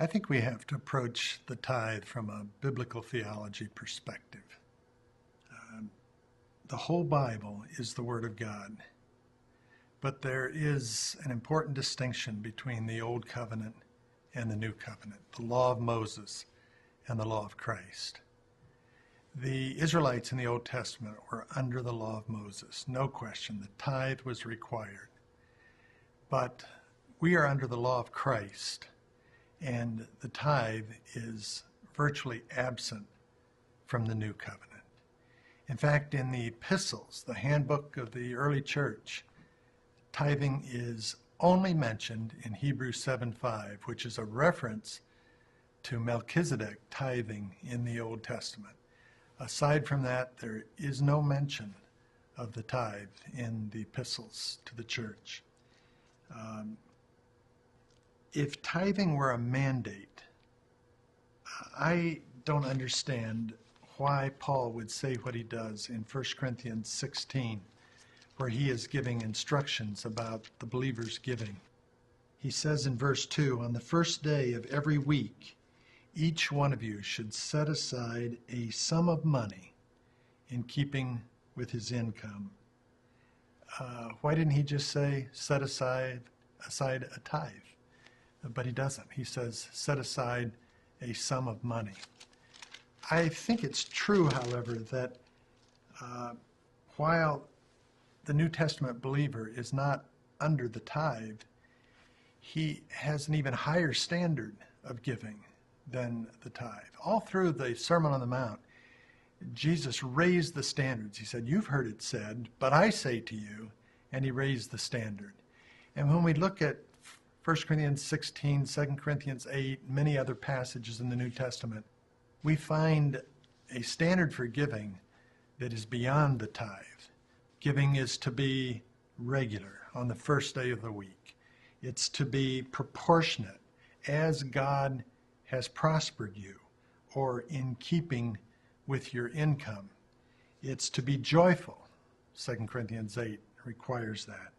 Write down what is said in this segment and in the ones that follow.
I think we have to approach the tithe from a biblical theology perspective. The whole Bible is the Word of God, but there is an important distinction between the Old Covenant and the New Covenant, the law of Moses and the law of Christ. The Israelites in the Old Testament were under the law of Moses, no question. The tithe was required. But we are under the law of Christ, and the tithe is virtually absent from the New Covenant. In fact, in the epistles, the handbook of the early church, tithing is only mentioned in Hebrews 7:5, which is a reference to Melchizedek tithing in the Old Testament. Aside from that, there is no mention of the tithe in the epistles to the church. If tithing were a mandate, I don't understand why Paul would say what he does in 1 Corinthians 16, where he is giving instructions about the believer's giving. He says in verse 2, "On the first day of every week, each one of you should set aside a sum of money in keeping with his income." Why didn't he just say set aside a tithe? But he doesn't. He says set aside a sum of money. I think it's true, however, that while the New Testament believer is not under the tithe, he has an even higher standard of giving than the tithe. All through the Sermon on the Mount, Jesus raised the standards. He said, "You've heard it said, but I say to you," and he raised the standard. And when we look at 1 Corinthians 16, 2 Corinthians 8, many other passages in the New Testament, we find a standard for giving that is beyond the tithe. Giving is to be regular on the first day of the week. It's to be proportionate as God has prospered you or in keeping with your income. It's to be joyful. 2 Corinthians 8 requires that.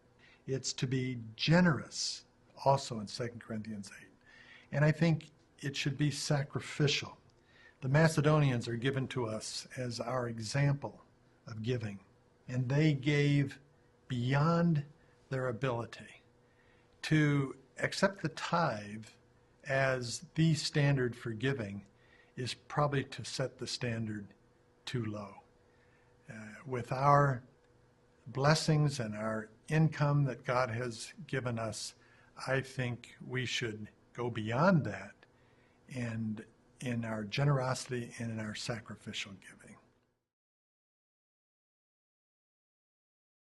It's to be generous, also in 2 Corinthians 8. And I think it should be sacrificial. The Macedonians are given to us as our example of giving, and they gave beyond their ability. To accept the tithe as the standard for giving is probably to set the standard too low. With our blessings and our income that God has given us, I think we should go beyond that and in our generosity and in our sacrificial giving.